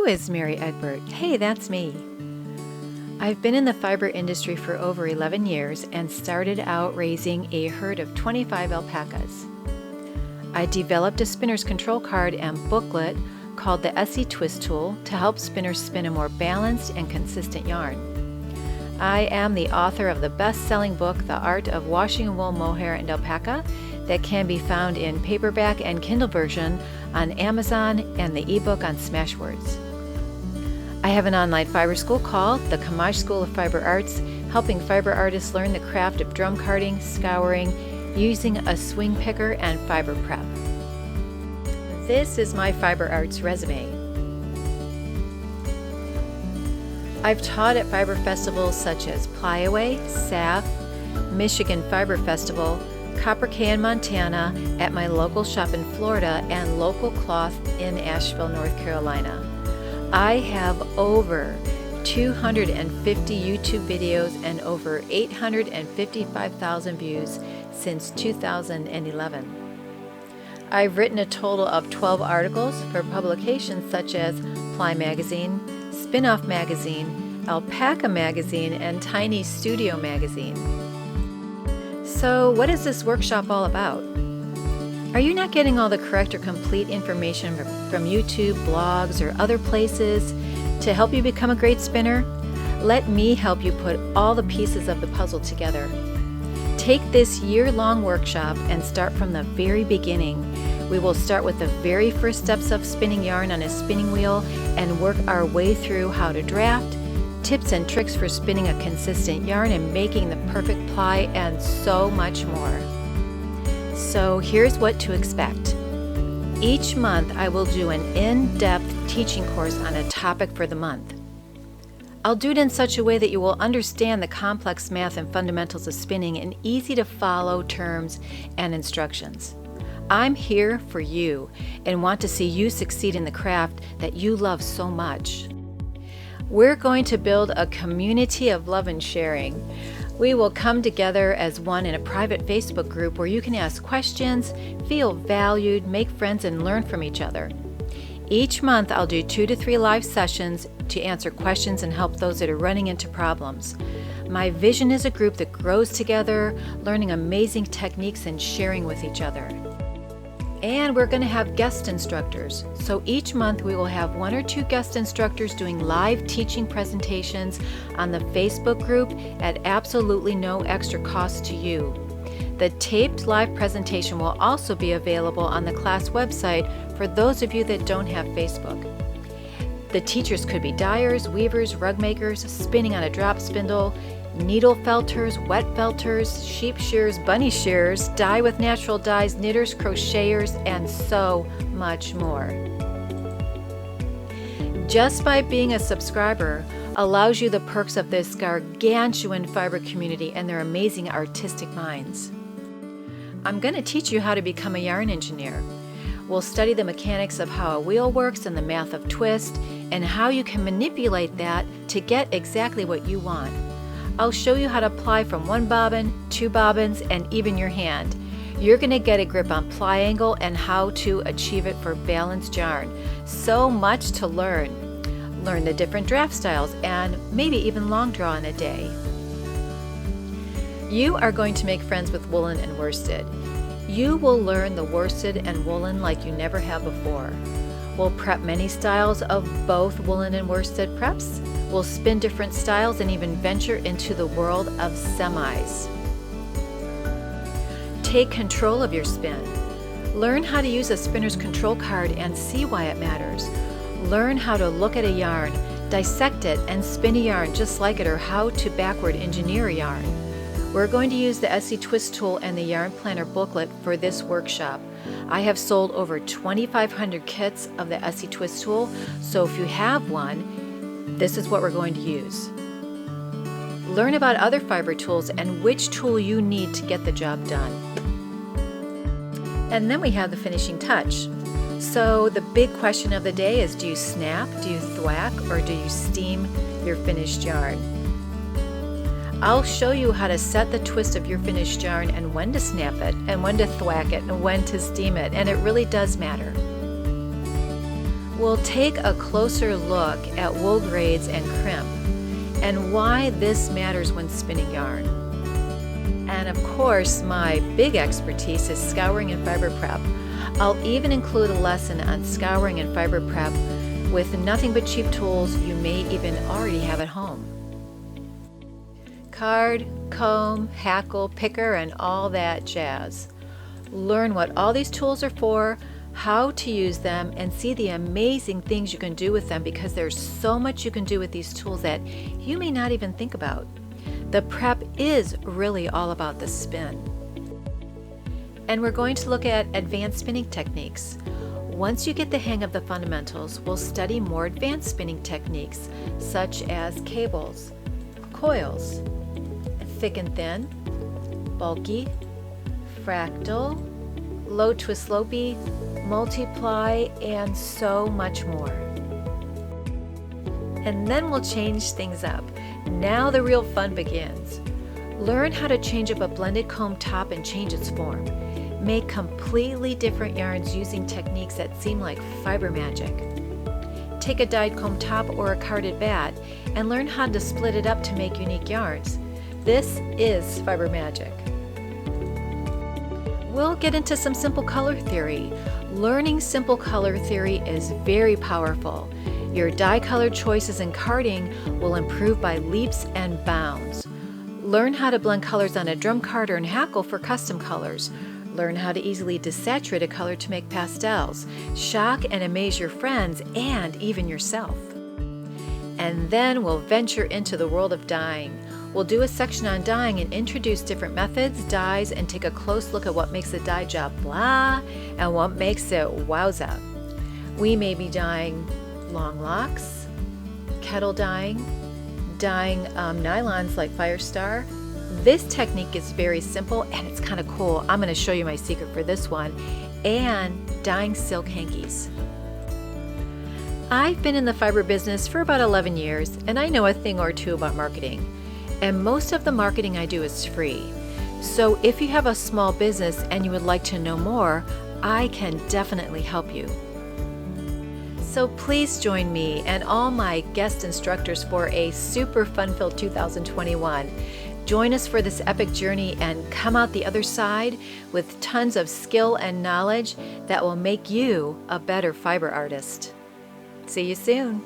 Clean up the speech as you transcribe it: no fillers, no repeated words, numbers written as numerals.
is Mary Egbert? Hey, that's me. I've been in the fiber industry for over 11 years and started out raising a herd of 25 alpacas. I developed a spinner's control card and booklet called the SC Twist Tool to help spinners spin a more balanced and consistent yarn. I am the author of the best-selling book, The Art of Washing Wool, Mohair, and Alpaca, that can be found in paperback and Kindle version on Amazon and the ebook on Smashwords. I have an online fiber school called the Camaj School of Fiber Arts, helping fiber artists learn the craft of drum carding, scouring, using a swing picker, and fiber prep. This is my fiber arts resume. I've taught at fiber festivals such as Pliaway, SAF, Michigan Fiber Festival, Copper K in Montana, at my local shop in Florida, and Local Cloth in Asheville, North Carolina. I have over 250 YouTube videos and over 855,000 views since 2011. I've written a total of 12 articles for publications such as Ply Magazine, Spin-Off Magazine, Alpaca Magazine, and Tiny Studio Magazine. So what is this workshop all about? Are you not getting all the correct or complete information from YouTube, blogs, or other places to help you become a great spinner? Let me help you put all the pieces of the puzzle together. Take this year-long workshop and start from the very beginning. We will start with the very first steps of spinning yarn on a spinning wheel and work our way through how to draft, tips and tricks for spinning a consistent yarn and making the perfect ply, and so much more. So here's what to expect. Each month I will do an in-depth teaching course on a topic for the month. I'll do it in such a way that you will understand the complex math and fundamentals of spinning in easy to follow terms and instructions. I'm here for you and want to see you succeed in the craft that you love so much. We're going to build a community of love and sharing. We will come together as one in a private Facebook group where you can ask questions, feel valued, make friends, and learn from each other. Each month I'll do 2 to 3 live sessions to answer questions and help those that are running into problems. My vision is a group that grows together, learning amazing techniques and sharing with each other. And we're going to have guest instructors. So each month we will have 1 or 2 guest instructors doing live teaching presentations on the Facebook group at absolutely no extra cost to you. The taped live presentation will also be available on the class website for those of you that don't have Facebook. The teachers could be dyers, weavers, rug makers, spinning on a drop spindle, needle felters, wet felters, sheep shearers, bunny shearers, dye with natural dyes, knitters, crocheters, and so much more. Just by being a subscriber allows you the perks of this gargantuan fiber community and their amazing artistic minds. I'm going to teach you how to become a yarn engineer. We'll study the mechanics of how a wheel works and the math of twist and how you can manipulate that to get exactly what you want. I'll show you how to ply from 1 bobbin, 2 bobbins, and even your hand. You're going to get a grip on ply angle and how to achieve it for balanced yarn. So much to learn. Learn the different draft styles and maybe even long draw in a day. You are going to make friends with woolen and worsted. You will learn the worsted and woolen like you never have before. We'll prep many styles of both woolen and worsted preps. We'll spin different styles and even venture into the world of semis. Take control of your spin. Learn how to use a spinner's control card and see why it matters. Learn how to look at a yarn, dissect it, and spin a yarn just like it, or how to backward engineer a yarn. We're going to use the SC Twist Tool and the Yarn Planner booklet for this workshop. I have sold over 2,500 kits of the SC Twist Tool, so if you have one, this is what we're going to use. Learn about other fiber tools and which tool you need to get the job done. And then we have the finishing touch. So the big question of the day is, do you snap, do you thwack, or do you steam your finished yarn? I'll show you how to set the twist of your finished yarn and when to snap it and when to thwack it and when to steam it, and it really does matter. We'll take a closer look at wool grades and crimp and why this matters when spinning yarn. And of course, my big expertise is scouring and fiber prep. I'll even include a lesson on scouring and fiber prep with nothing but cheap tools you may even already have at home. Card, comb, hackle, picker, and all that jazz. Learn what all these tools are for, how to use them, and see the amazing things you can do with them, because there's so much you can do with these tools that you may not even think about. The prep is really all about the spin. And we're going to look at advanced spinning techniques. Once you get the hang of the fundamentals, we'll study more advanced spinning techniques such as cables, coils, thick and thin, bulky, fractal, low twist slopey, multiply, and so much more. And then we'll change things up. Now the real fun begins. Learn how to change up a blended comb top and change its form. Make completely different yarns using techniques that seem like fiber magic. Take a dyed comb top or a carded bat and learn how to split it up to make unique yarns. This is fiber magic. We'll get into some simple color theory. Learning simple color theory is very powerful. Your dye color choices in carding will improve by leaps and bounds. Learn how to blend colors on a drum card or in hackle for custom colors. Learn how to easily desaturate a color to make pastels. Shock and amaze your friends and even yourself. And then we'll venture into the world of dyeing. We'll do a section on dyeing and introduce different methods, dyes, and take a close look at what makes a dye job blah and what makes it wowza. We may be dyeing long locks, kettle dyeing, dyeing nylons like Firestar. This technique is very simple and it's kind of cool. I'm going to show you my secret for this one. And dyeing silk hankies. I've been in the fiber business for about 11 years and I know a thing or two about marketing. And most of the marketing I do is free. So if you have a small business and you would like to know more, I can definitely help you. So please join me and all my guest instructors for a super fun-filled 2021. Join us for this epic journey and come out the other side with tons of skill and knowledge that will make you a better fiber artist. See you soon.